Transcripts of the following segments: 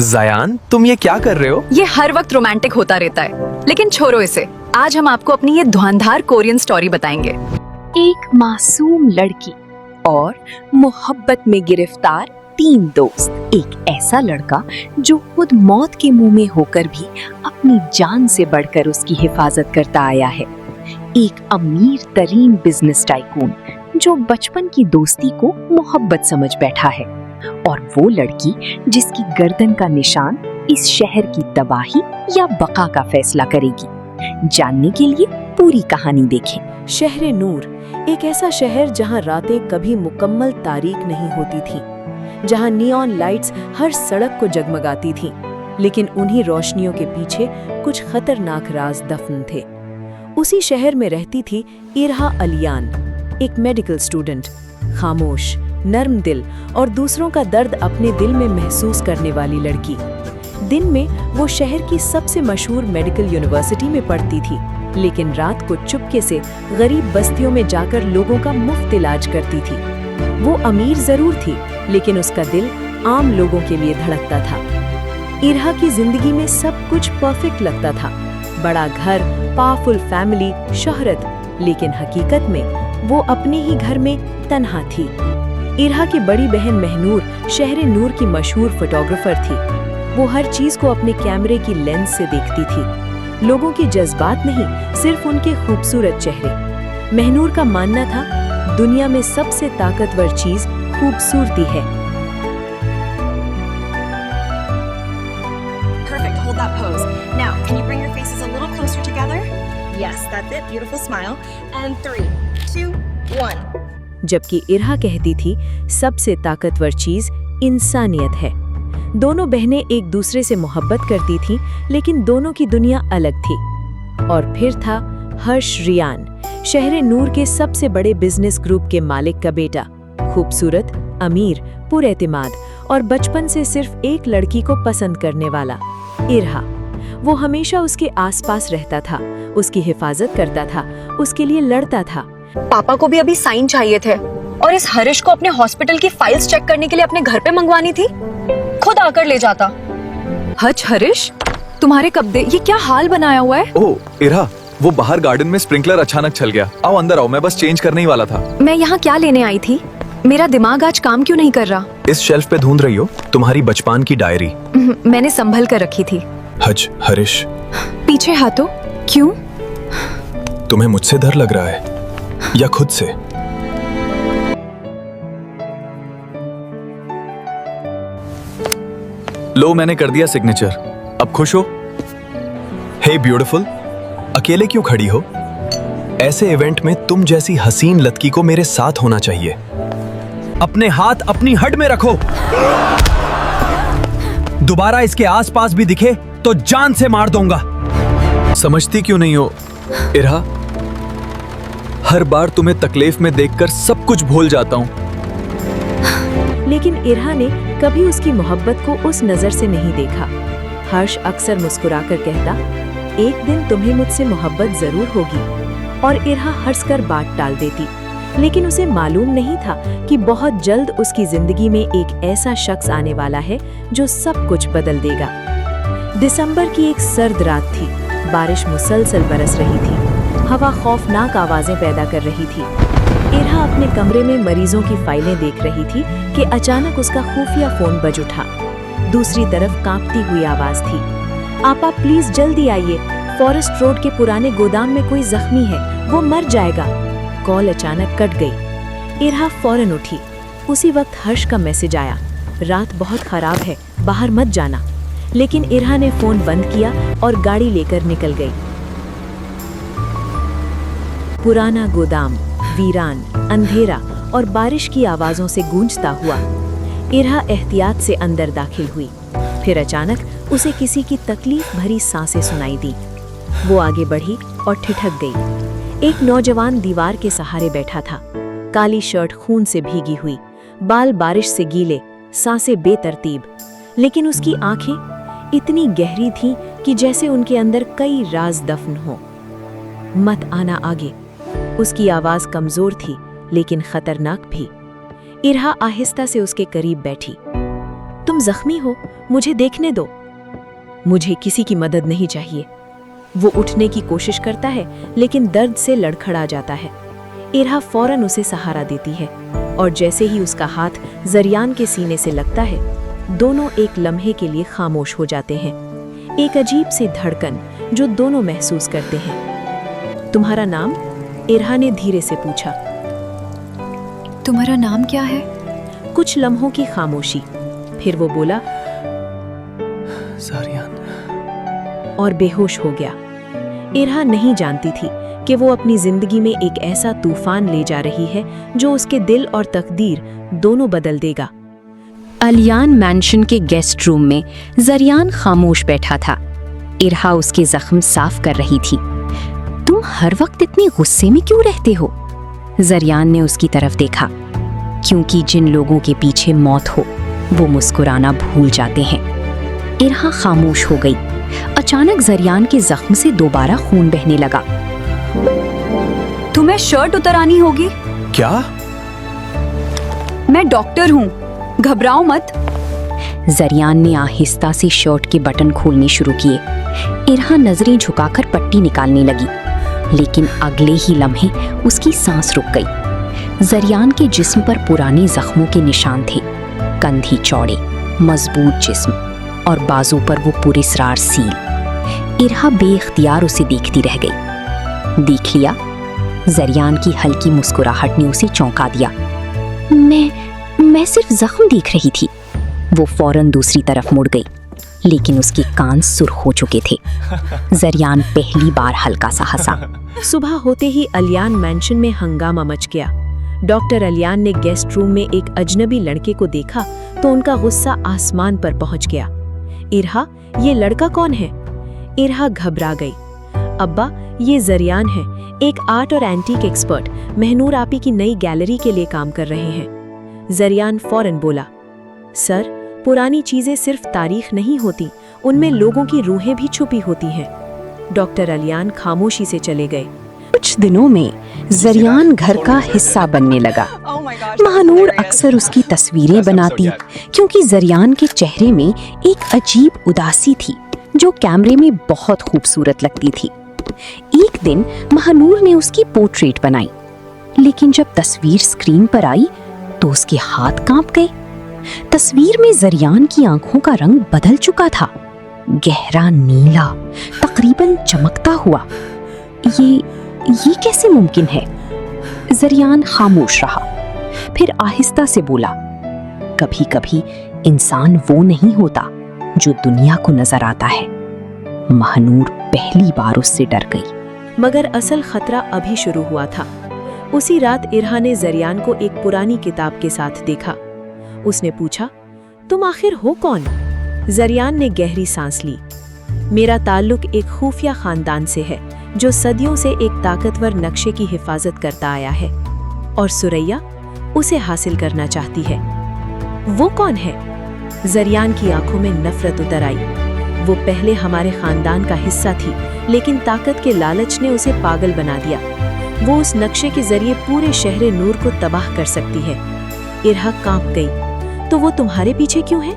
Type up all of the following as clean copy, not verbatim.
जायान, तुम ये क्या कर रहे हो? ये हर वक्त रोमांटिक होता रहता है, लेकिन छोड़ो इसे। आज हम आपको अपनी ये धुआंधार कोरियन स्टोरी बताएंगे। एक मासूम लड़की और मोहब्बत में गिरफ्तार 3 दोस्त। एक ऐसा लड़का जो खुद मौत के मुंह में होकर भी अपनी जान से बढ़कर उसकी हिफाजत करता आया है। एक अमीर तरीन बिजनेस टाइकून जो बचपन की दोस्ती को मोहब्बत समझ बैठा है, और वो लड़की जिसकी गर्दन का निशान इस शहर की तबाही या बका का फैसला करेगी। जानने के लिए पूरी कहानी देखें। शहर नूर, एक ऐसा शहर जहां रातें कभी मुकम्मल तारीक नहीं होती थी, जहां नियॉन लाइट्स हर सड़क को जगमगाती थीं, लेकिन उन्हीं रोशनियों के पीछे कुछ खतरनाक राज दफन थे। उसी शहर में रहती थी इरहा अलियान, एक मेडिकल स्टूडेंट, खामोश, नर्म दिल और दूसरों का दर्द अपने दिल में महसूस करने वाली लड़की। दिन में वो शहर की सबसे मशहूर मेडिकल यूनिवर्सिटी में पढ़ती थी, लेकिन रात को चुपके से गरीब बस्तियों में जाकर लोगों का मुफ्त इलाज करती थी। वो अमीर जरूर थी, लेकिन उसका दिल आम लोगों के लिए धड़कता था। इरहा की जिंदगी में सब कुछ परफेक्ट लगता था, बड़ा घर, पावरफुल फैमिली, शोहरत, लेकिन हकीकत में वो अपने ही घर में तन्हा थी। इरहा की बड़ी बहन महनूर शहर नूर की मशहूर फोटोग्राफर थी। वो हर चीज को अपने कैमरे की लेंस से देखती थी, लोगों के जज्बात नहीं, सिर्फ उनके खूबसूरत चेहरे। महनूर का मानना था दुनिया में सबसे ताकतवर चीज खूबसूरती है। Perfect. Hold that pose. Now, can you bring your faces a little closer together? Yes, that's it. Beautiful smile. And 3, 2, 1. जबकि इरहा कहती थी सबसे ताकतवर चीज इंसानियत है। दोनों बहनें एक दूसरे से मोहब्बत करती थीं, लेकिन दोनों की दुनिया अलग थी। और फिर था हर्ष रियान, शहर नूर के सबसे बड़े बिजनेस ग्रुप के मालिक का बेटा, खूबसूरत, अमीर, पुरएतिमाद और बचपन से सिर्फ एक लड़की को पसंद करने वाला, इरहा। वो हमेशा उसके आसपास रहता था, उसकी हिफाजत करता था, उसके लिए लड़ता था। पापा को भी अभी साइन चाहिए थे, और इस हरीश को अपने हॉस्पिटल की फाइल्स चेक करने के लिए अपने घर पे मंगवानी थी। खुद आकर ले जाता। हरीश, तुम्हारे कपड़े, ये क्या हाल बनाया हुआ है? ओह इरहा, वो बाहर गार्डन में स्प्रिंकलर अचानक चल गया। आओ अंदर आओ, मैं बस चेंज करने ही वाला था। मैं यहाँ क्या लेने आई थी? मेरा दिमाग आज काम क्यों नहीं कर रहा? इस शेल्फ पे ढूंढ रही हो तुम्हारी बचपन की डायरी। मैंने संभल कर रखी थी। हरीश, पीछे हाथों क्यों? तुम्हें मुझसे डर लग रहा है या खुद से? लो, मैंने कर दिया सिग्नेचर। अब खुश हो? हे ब्यूटीफुल, अकेले क्यों खड़ी हो? ऐसे इवेंट में तुम जैसी हसीन लड़की को मेरे साथ होना चाहिए। अपने हाथ अपनी हड में रखो। दोबारा इसके आसपास भी दिखे तो जान से मार दूंगा। समझती क्यों नहीं हो इरहा? हर बार तुम्हें तकलीफ में देखकर सब कुछ भूल जाता हूँ। लेकिन इरहा ने कभी उसकी मोहब्बत को उस नजर से नहीं देखा। हर्ष अक्सर मुस्कुराकर कहता, एक दिन तुम्हें मुझसे मोहब्बत जरूर होगी, और इरहा हंसकर बात टाल देती। लेकिन उसे मालूम नहीं था कि बहुत जल्द उसकी जिंदगी में एक ऐसा शख्स आने वाला है जो सब कुछ बदल देगा। दिसंबर की एक सर्द रात थी, बारिश मुसलसल बरस रही थी, हवा खौफनाक आवाजें पैदा कर रही थी। इरहा अपने कमरे में मरीजों की फाइलें देख रही थी कि अचानक उसका खुफिया फोन बज उठा। दूसरी तरफ कांपती हुई आवाज थी, आपा प्लीज जल्दी आइए, फॉरेस्ट रोड के पुराने गोदाम में कोई जख्मी है, वो मर जाएगा। कॉल अचानक कट गई। इरहा फौरन उठी। उसी वक्त हर्ष का मैसेज आया, रात बहुत खराब है, बाहर मत जाना। लेकिन इरहा ने फोन बंद किया और गाड़ी लेकर निकल गई। पुराना गोदाम वीरान, अंधेरा और बारिश की आवाजों से गूंजता हुआ। इरहा एहतियात से अंदर दाखिल हुई। फिर अचानक उसे किसी की तकलीफ भरी सांसें सुनाई दी। वो आगे बढ़ी और ठिठक गई। एक नौजवान दीवार के सहारे बैठा था, काली शर्ट खून से भीगी हुई, बाल बारिश से गीले, सांसें बेतरतीब, लेकिन उसकी आंखें इतनी गहरी थीं कि जैसे उनके अंदर कई राज दफन हो। मत आना आगे। उसकी आवाज कमजोर थी, लेकिन खतरनाक भी। इरहा आहिस्ता से उसके करीब बैठी। तुम तुम जख्मी हो, मुझे देखने दो। मुझे किसी की मदद नहीं चाहिए। वो उठने की कोशिश करता है लेकिन दर्द से लड़खड़ा जाता है। इरहा फौरन उसे सहारा देती है और जैसे ही उसका हाथ जरियान के सीने से लगता है, दोनों एक लम्हे के लिए खामोश हो जाते हैं। एक अजीब सी धड़कन जो दोनों महसूस करते हैं। तुम्हारा नाम? इरहा ने धीरे से पूछा। तुम्हारा नाम क्या है? कुछ लम्हों की खामोशी, फिर वो बोला जरियान। और बेहोश हो गया। इरहा नहीं जानती थी कि वो अपनी जिंदगी में एक ऐसा तूफान ले जा रही है जो उसके दिल और तकदीर दोनों बदल देगा। अलियान मैंशन के गेस्ट रूम में जरियान खामोश बैठा था। इरहा उसके जख्म साफ कर रही थी। तुम हर वक्त इतने गुस्से में क्यों रहते हो? जरियान ने उसकी तरफ देखा। क्योंकि जिन लोगों के पीछे मौत हो वो मुस्कुराना भूल जाते हैं। इरहा खामोश हो गई। अचानक जरियान के जख्म से दोबारा खून बहने लगा। तुम्हें शर्ट उतरानी होगी। क्या? मैं डॉक्टर हूँ, घबराओ मत। जरियान ने आहिस्ता से शर्ट के बटन खोलने शुरू किए। इरहा नजरें झुकाकर पट्टी निकालने लगी, लेकिन अगले ही लम्हे उसकी सांस रुक गई। जरियान के जिस्म पर पुराने जख्मों के निशान थे। कंधे चौड़े, मजबूत जिस्म और बाजू पर वो पुरस्रार सील। इरहा बेइख्तियार उसे देखती रह गई। देख लिया? जरियान की हल्की मुस्कुराहट ने उसे चौंका दिया। मैं सिर्फ जख्म देख रही थी। वो फौरन दूसरी तरफ मुड़ गई, लेकिन उसके कान सुर्ख हो चुके थे। जरियान पहली बार हल्का सा हंसा। सुबह होते ही अलियान मैंशन में हंगामा मच गया। डॉक्टर अलियान ने गेस्ट रूम में एक अजनबी लड़के को देखा तो उनका गुस्सा आसमान पर पहुंच गया। इरहा, ये लड़का कौन है? इरहा घबरा गई। अब्बा, ये जरियान है, एक आर्ट और एंटीक एक्सपर्ट। महनूर आपी की नई गैलरी के लिए काम कर रहे हैं। जरियान फौरन बोला, सर, पुरानी चीजें सिर्फ तारीख नहीं होती, उनमें लोगों की रूहें भी छुपी होती हैं। डॉक्टर अलियान खामोशी से चले गए। कुछ दिनों में जरियान घर का हिस्सा बनने लगा। महानूर अक्सर उसकी तस्वीरें बनाती, क्योंकि जरियान के चेहरे में एक अजीब उदासी थी जो कैमरे में बहुत खूबसूरत लगती थी। एक दिन महानूर ने उसकी पोर्ट्रेट बनाई, लेकिन जब तस्वीर स्क्रीन पर आई तो उसके हाथ कांप गए। तस्वीर में जरियान की आंखों का रंग बदल चुका था, गहरा नीला, तकरीबन चमकता हुआ। ये कैसे मुमकिन है? जरियान खामोश रहा, फिर आहिस्ता से बोला, कभी कभी इंसान वो नहीं होता जो दुनिया को नजर आता है। महानूर पहली बार उससे डर गई। मगर असल खतरा अभी शुरू हुआ था। उसी रात इरहा ने जरियान को एक पुरानी किताब के साथ देखा। उसने पूछा, तुम आखिर हो कौन? जरियान ने गहरी सांस ली। मेरा ताल्लुक एक खुफिया खानदान से है जो सदियों से एक ताकतवर नक्शे की हिफाजत करता आया है, और सुरैया उसे हासिल करना चाहती है। वो कौन है? जरियान की आंखों में नफरत उतर आई। वो पहले हमारे खानदान का हिस्सा थी, लेकिन ताकत के लालच ने उसे पागल बना दिया। वो उस नक्शे के जरिए पूरे शहर नूर को तबाह कर सकती है। इरहा कांप गई। तो वो तुम्हारे पीछे क्यों है?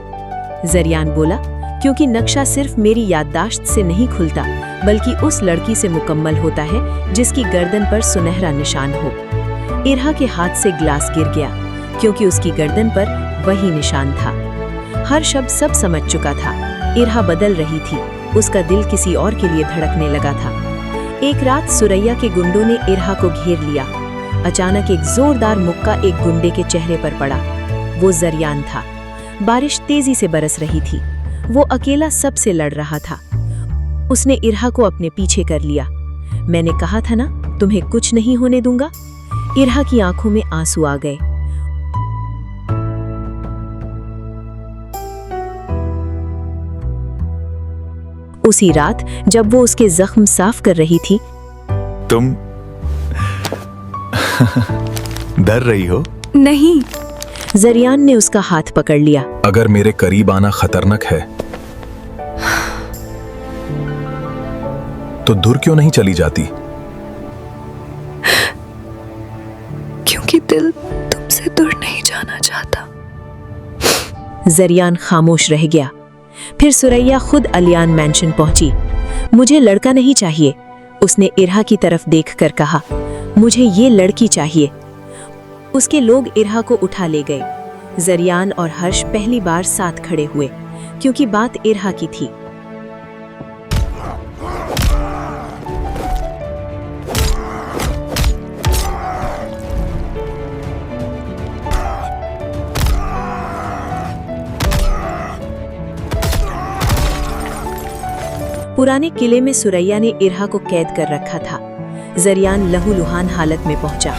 जरियान बोला, क्योंकि नक्शा सिर्फ मेरी याददाश्त से नहीं खुलता, बल्कि उस लड़की से मुकम्मल होता है जिसकी गर्दन पर सुनहरा निशान हो। इरहा के हाथ से ग्लास गिर गया, क्योंकि उसकी गर्दन पर वही निशान था। हर शब्द सब समझ चुका था। इरहा बदल रही थी, उसका दिल किसी और के लिए धड़कने लगा था। एक रात सुरैया के गुंडों ने इरहा को घेर लिया। अचानक एक जोरदार मुक्का एक गुंडे के चेहरे पर पड़ा। वो जरियान था। बारिश तेजी से बरस रही थी। वो अकेला सबसे लड़ रहा था। उसने इरहा को अपने पीछे कर लिया। मैंने कहा था ना, तुम्हें कुछ नहीं होने दूंगा। इरहा की आंखों में आंसू आ गए। उसी रात जब वो उसके जख्म साफ कर रही थी, तुम डर रही हो? नहीं। जरियान ने उसका हाथ पकड़ लिया। अगर मेरे करीब आना खतरनाक है तो दूर क्यों नहीं चली जाती? क्योंकि दिल तुमसे दूर नहीं जाना चाहता। जरियान खामोश रह गया। फिर सुरैया खुद अलियान मैंशन पहुंची। मुझे लड़का नहीं चाहिए, उसने इरहा की तरफ देखकर कहा। मुझे ये लड़की चाहिए। उसके लोग इरहा को उठा ले गए। जरियान और हर्ष पहली बार साथ खड़े हुए, क्योंकि बात इरहा की थी। पुराने किले में सुरैया ने इरहा को कैद कर रखा था। जरियान लहूलुहान हालत में पहुंचा।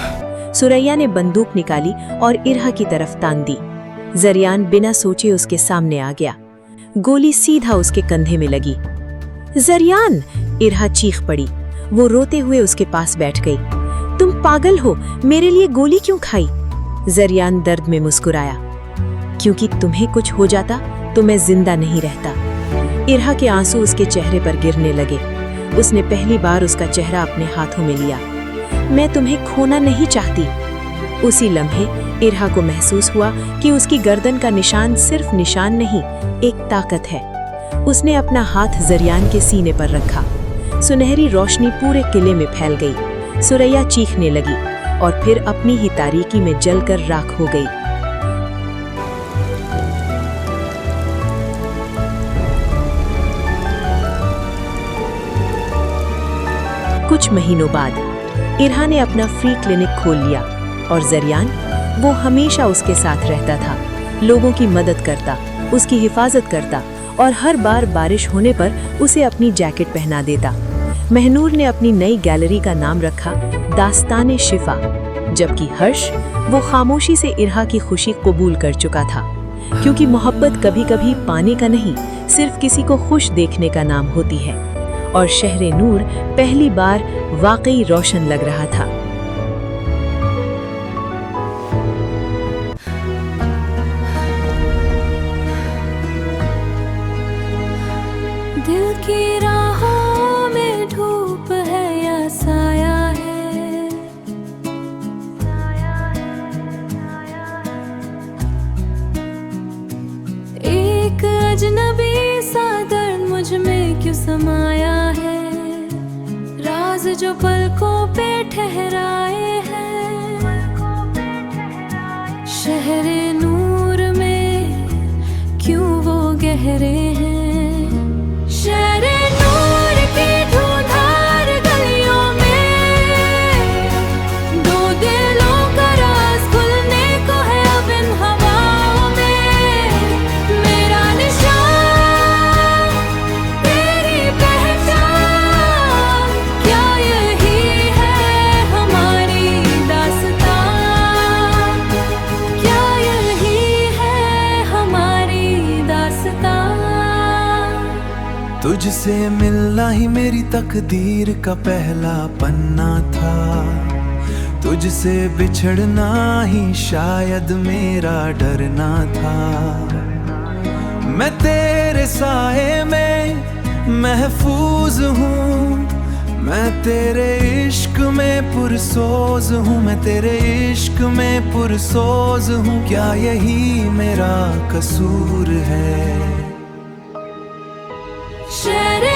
सुरैया ने बंदूक निकाली और इरहा की तरफ तान दी। जरियान बिना सोचे उसके सामने आ गया। गोली सीधा उसके कंधे में लगी। जरियान! इरहा चीख पड़ी। वो रोते हुए उसके पास बैठ गई। तुम पागल हो, मेरे लिए गोली क्यों खाई? जरियान दर्द में मुस्कुराया। क्योंकि तुम्हें कुछ हो जाता तो मैं जिंदा नहीं रहता। इरहा के आंसू उसके चेहरे पर गिरने लगे। उसने पहली बार उसका चेहरा अपने हाथों में लिया। मैं तुम्हें खोना नहीं चाहती। उसी लम्हे इरहा को महसूस हुआ कि उसकी गर्दन का निशान सिर्फ निशान नहीं, एक ताकत है। उसने अपना हाथ जरियान के सीने पर रखा। सुनहरी रोशनी पूरे किले में फैल गई। सुरैया चीखने लगी और फिर अपनी ही तारीकी में जलकर राख हो गई। कुछ महीनों बाद इरहा ने अपना फ्री क्लिनिक खोल लिया और जरियान, वो हमेशा उसके साथ रहता था, लोगों की मदद करता, उसकी हिफाजत करता और हर बार बारिश होने पर उसे अपनी जैकेट पहना देता। महनूर ने अपनी नई गैलरी का नाम रखा दास्ताने शिफा, जबकि हर्ष वो खामोशी से इरहा की खुशी कबूल कर चुका था, क्योंकि मोहब्बत कभी-कभी पाने का नहीं, सिर्फ किसी को खुश देखने का नाम होती है। और शहरे नूर पहली बार वाकई रोशन लग रहा था। दिल की राहों में धूप है या साया है, एक अजनबी सा दर्द मुझ में क्यों समाया है, राज जो पलकों पे ठहराए हैं, शहरे नूर में क्यों वो गहरे हैं, शहरे नूर की धुंधार गलियों में दो दिलों का राज खुलने को है अब इन हवाओं में, मेरा निशान तेरी पहचान, क्या यही है हमारी दास्तां, क्या यही है हमारी दास्तां। तुझसे मिलना ही मेरी तकदीर का पहला पन्ना था, तुझसे बिछड़ना ही शायद मेरा डरना था। मैं तेरे साए में महफूज हूँ, मैं तेरे इश्क में पुरसोज हूँ, मैं तेरे इश्क में पुरसोज हूँ, क्या यही मेरा कसूर है। शहरे